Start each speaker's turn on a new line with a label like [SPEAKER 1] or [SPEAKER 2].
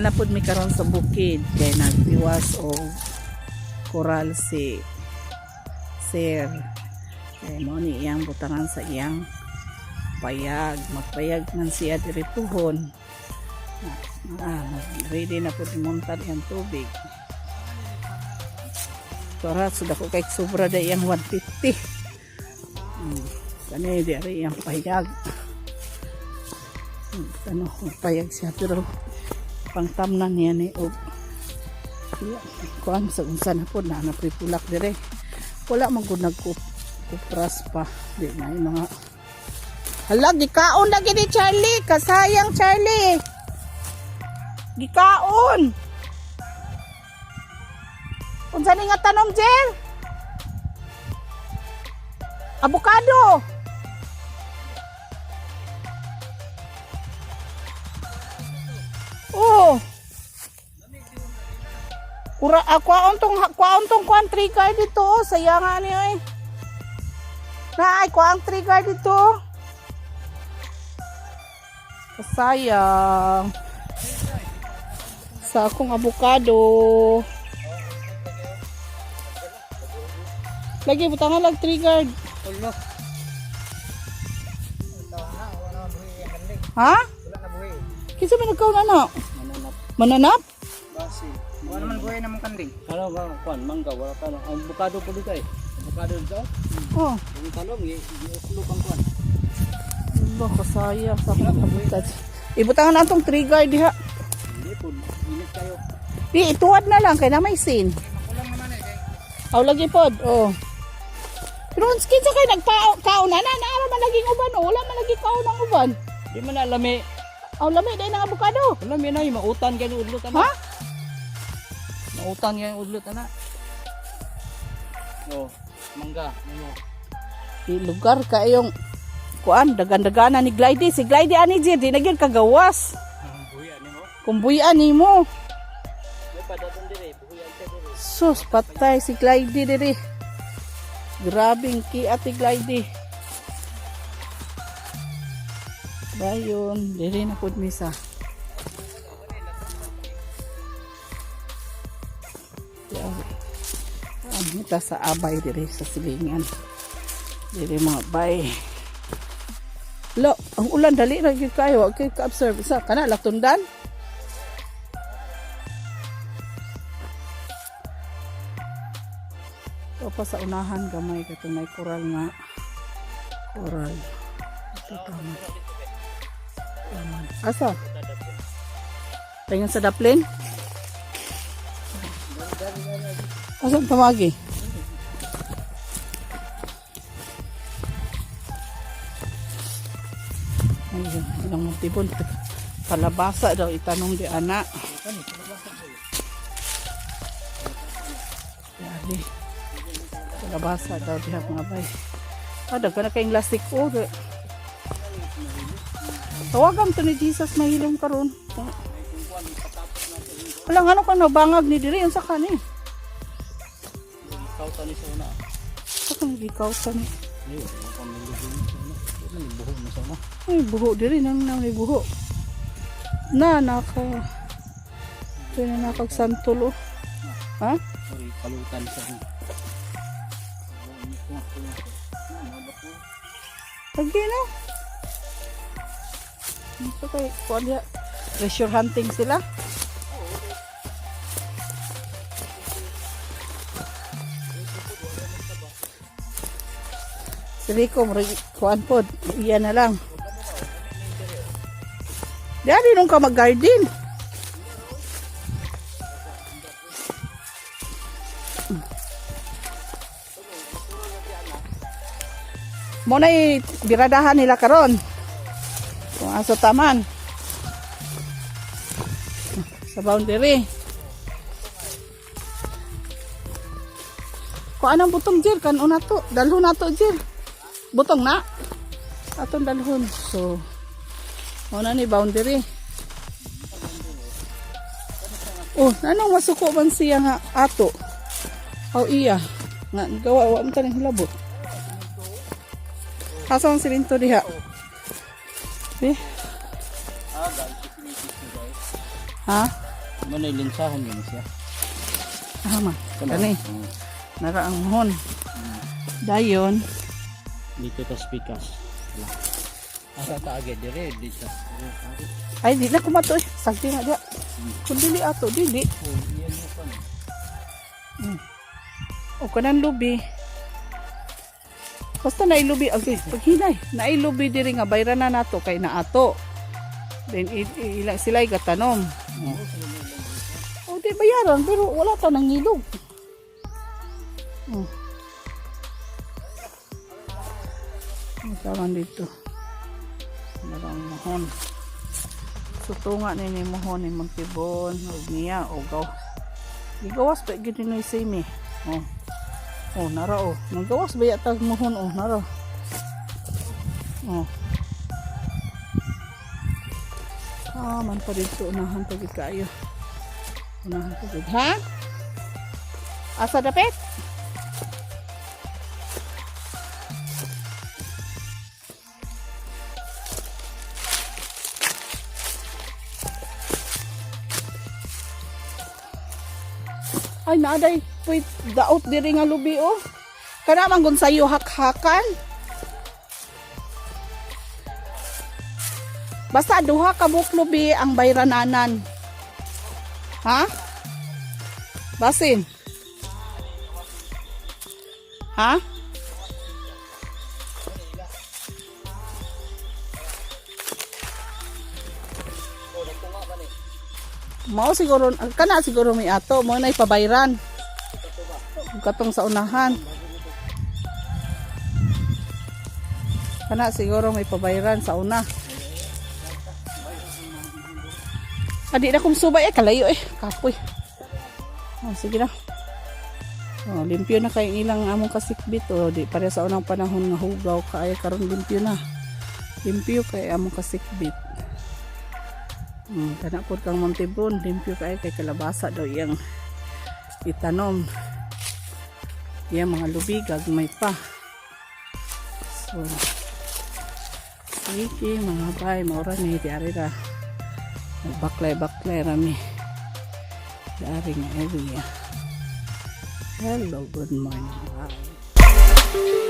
[SPEAKER 1] na pud mi karon sa bukid kay nagtiwas o kural si sir. Kay mo ni iyang butangan sa iyang payag. Magpayag man siya diri puhon. Ready na pud imuntan iyang tubig. Para sudah ko kay sobra da iyang 150. Kani diri iyang payag. Ano, payag siya pero pangtamnan niya ni og kuan sa unsa na po na napripulak dire wala man gud nagkupras pa di na yung mga hala gikaon lagi ni Charlie kasayang Charlie gikaon unsa ni nga tanom Jer avocado. Oh. Ura kwaon tong kuan trigger dito, sayangan ni oy. Naay kuan trigger dito. Sayang. Sa akong avocado. Lagi butangan lag trigger. Ha? Kinsa man nagkaon ana? Mananap?
[SPEAKER 2] Basi. Wala naman buhay naman kanding. Ano ba kuan mangga wala ka lang. Ang bukado po dito eh. Bukado dito.
[SPEAKER 1] Oh.
[SPEAKER 2] Ang talong i-uslo pang kuan.
[SPEAKER 1] Allah kasaya sa kabutad. Ibutangan na atong trigger diha.
[SPEAKER 2] Hindi po. Init kayo.
[SPEAKER 1] Di ituwad na lang kay na may sin.
[SPEAKER 2] Makulang naman eh kay.
[SPEAKER 1] Aw lagi pod. Oh. Pero skin sa kay nagkaon na ara man laging uban oh. Wala man lagi kaon ang uban.
[SPEAKER 2] Di man na lami.
[SPEAKER 1] Aw lami day nang avocado.
[SPEAKER 2] Lami na yung mautan kay udlot ana.
[SPEAKER 1] Ha?
[SPEAKER 2] Mautan kay udlot ana. Oh, mangga nimo.
[SPEAKER 1] Di lugar kayong kuan dagan-daganan ni Glide. Si Glide ani Jir di nagyan kagawas.
[SPEAKER 2] Ang buya nimo.
[SPEAKER 1] Kung buyan nimo.
[SPEAKER 2] May padaton dire, buyan ka dire.
[SPEAKER 1] Sus patay si Glide diri. Grabing ki ati Glide. Dayon, diri na pud misa. Kita sa abay diri sa silingan. Diri mga bay. Lo, ang ulan dali ra gyud kayo, kay ka-observe sa kana latundan. O pa sa unahan gamay katong may kural nga. Kural. Ito tama. Asa? Tingin sa daplin? Asa tamagi? Ayun, ilang montibon. Palabasa daw itanong di anak. Yali. Palabasa daw di mga bay. Ada ka na kayong lastik po. Tawagan to ni Jesus mahilong karon. Wala nga ka nabangag ni diri unsa ka ni?
[SPEAKER 2] Kautan ni sa una.
[SPEAKER 1] Sa kang gikautan ni.
[SPEAKER 2] Ay, buho na sama.
[SPEAKER 1] Ay buho diri nang may buho. Na naka. Pwede na nakagsantulo. Ha?
[SPEAKER 2] Sorry, kalutan sa una.
[SPEAKER 1] Lagi na. Ito kay kuan dia. Treasure hunting sila. Sili ko kuan pod. Iyan na lang. Dari nung ka mag-garden. Muna biradahan nila karon. Kung aso taman. Sa boundary. Kung anong butong Jir, kanon na to. Dalhon na to Jir. Butong na. Atong dalhon. So, muna ni boundary. Oh, anong masuko man siya nga ato? O iya. Nga, gawa, wala mo taning hilabot. Asa ang silinto diha? Eh?
[SPEAKER 2] Ah, guys,
[SPEAKER 1] Ha?
[SPEAKER 2] Manay linsahan yun siya.
[SPEAKER 1] Tama. Kani. Nara ang muhon. Dayon.
[SPEAKER 2] Dito tas pikas. Asa ta agad dire dito.
[SPEAKER 1] Ay, di na kumato eh. Sagdi na dia. Kung dili ato, dili.
[SPEAKER 2] Oh, iyan mo pa.
[SPEAKER 1] O kanan lubi. Basta nailubi. Okay, paghinay. Nailubi diri nga bayrana nato kay na ato. Then sila igatanom. O di bayaran pero wala ta nang ilog. Tawag dito. Narang mohon. Sutunga ni mohon ni Montibon o niya o gaw. Gigawas pa gid ni simi. Oh, nara oh. Nagawas ba yata mohon oh, nara. Oh. Man pa dito unahan pa gid kayo. Unahan pa gid, ha? Asa dapit? Ay, naaday. Wait, daot diri nga lubi, oh. Kana man gun sayo hakhakan. Basta duha ka buk lubi ang bayrananan. Ha? Basin. Ha? Mao siguro, kana siguro may ato, mo na ipabayran. Katong sa unahan. Kana siguro may pabayran sa una. Adi na kong subay kalayo kapoy. Sige na. Limpyo na kay ilang among kasikbit di pare sa unang panahon nga hugaw kay karon limpyo na. Limpyo kay among kasikbit. Kana po kang Montibon, limpyo kay kalabasa daw iyang itanom. Iyang mga lubi gagmay pa. So sige mga bay, maura ni diari ra. Baklay rami. Diari nga area. Hello, good morning. Bye.